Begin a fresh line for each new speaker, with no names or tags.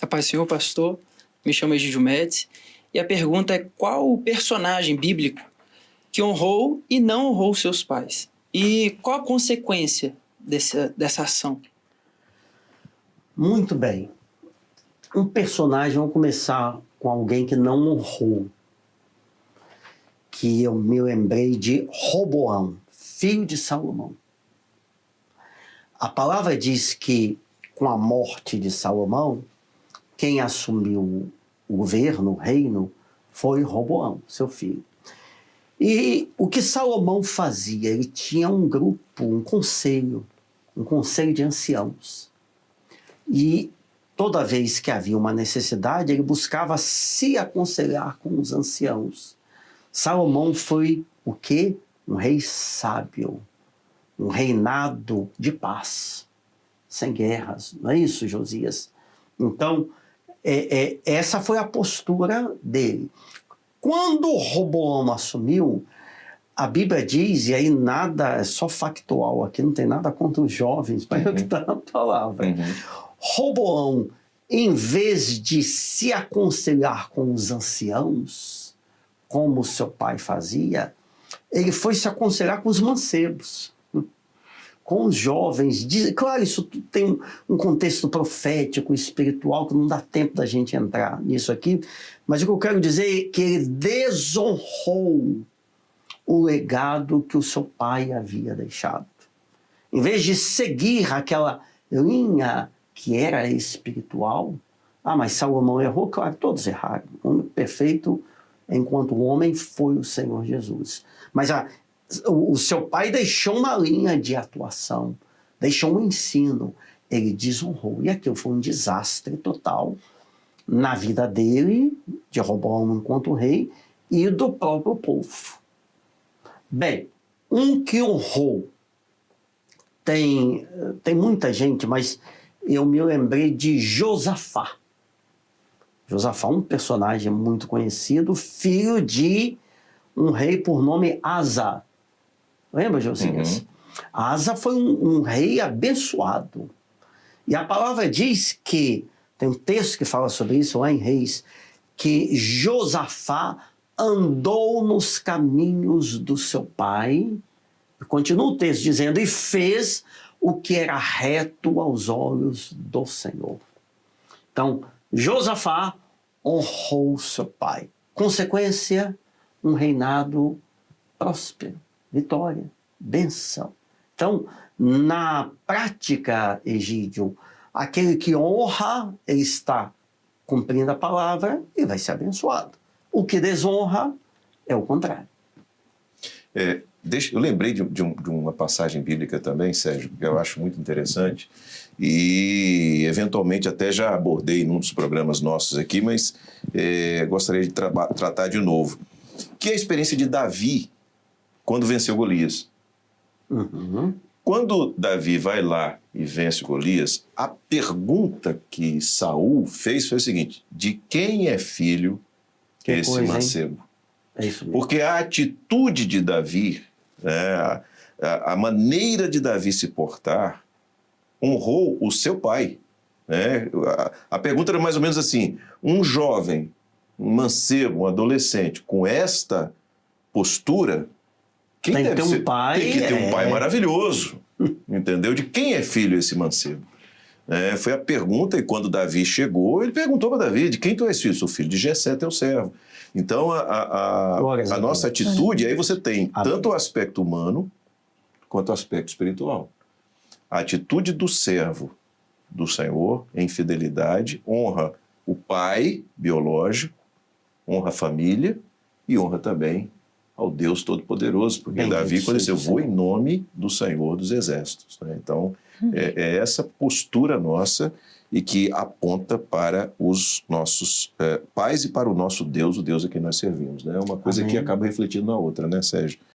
A paz, senhor pastor. Me chamo Egídio Médici. E a pergunta é: qual o personagem bíblico que honrou e não honrou seus pais? E qual a consequência dessa ação?
Muito bem. Um personagem, vamos começar com alguém que não honrou. Que eu me lembrei de Roboão, filho de Salomão. A palavra diz que, com a morte de Salomão, quem assumiu o governo, o reino, foi Roboão, seu filho. E o que Salomão fazia? Ele tinha um grupo, um conselho de anciãos. E toda vez que havia uma necessidade, ele buscava se aconselhar com os anciãos. Salomão foi o quê? Um rei sábio, um reinado de paz, sem guerras. Não é isso, Josias? Então, essa foi a postura dele. Quando Roboão assumiu, a Bíblia diz, e aí nada, é só factual, aqui não tem nada contra os jovens, mas é o que está na palavra. Roboão, em vez de se aconselhar com os anciãos, como seu pai fazia, ele foi se aconselhar com os mancebos, com os jovens. Claro, isso tem um contexto profético, espiritual, que não dá tempo da gente entrar nisso aqui, mas o que eu quero dizer é que ele desonrou o legado que o seu pai havia deixado. Em vez de seguir aquela linha que era espiritual, mas Salomão errou, claro, todos erraram. O único perfeito, enquanto homem, foi o Senhor Jesus. Mas o seu pai deixou uma linha de atuação, deixou um ensino, ele desonrou. E aquilo foi um desastre total na vida dele, de Roboão enquanto rei, e do próprio povo. Bem, um que honrou, tem muita gente, mas eu me lembrei de Josafá. Josafá, um personagem muito conhecido, filho de um rei por nome Asa. Lembra, Josias? Asa foi um rei abençoado. E a palavra diz que, tem um texto que fala sobre isso lá em Reis, que Josafá andou nos caminhos do seu pai, e continua o texto dizendo, e fez o que era reto aos olhos do Senhor. Então, Josafá honrou seu pai. Consequência, um reinado próspero, vitória, bênção. Então, na prática, Egídio, aquele que honra, ele está cumprindo a palavra e vai ser abençoado. O que desonra é o contrário.
Eu lembrei de uma passagem bíblica também, Sérgio, que eu acho muito interessante e eventualmente até já abordei num dos programas nossos aqui, mas gostaria de tratar de novo, que é a experiência de Davi quando venceu Golias. Quando Davi vai lá e vence Golias, a pergunta que Saul fez foi o seguinte: de quem é filho esse mancebo?
É isso mesmo. Porque
a atitude de Davi, né, a maneira de Davi se portar, honrou o seu pai. Né? A pergunta era mais ou menos assim: um jovem, um mancebo, um adolescente, com esta postura,
tem que ter um pai.
Tem que ter um pai maravilhoso. Entendeu? De quem é filho esse mancebo? Foi a pergunta, e quando Davi chegou, ele perguntou para Davi: de quem tu és filho? Sou filho de Jessé, teu servo. Então, a nossa atitude, aí você tem tanto o aspecto humano quanto o aspecto espiritual. A atitude do servo do Senhor, em fidelidade, honra o pai biológico, honra a família e honra também ao Deus Todo-Poderoso, porque Davi, quando ele disse, eu vou em nome do Senhor dos Exércitos. Né? Então, é essa postura nossa e que aponta para os nossos pais e para o nosso Deus, o Deus a quem nós servimos. É uma coisa que acaba refletindo na outra, né, Sérgio?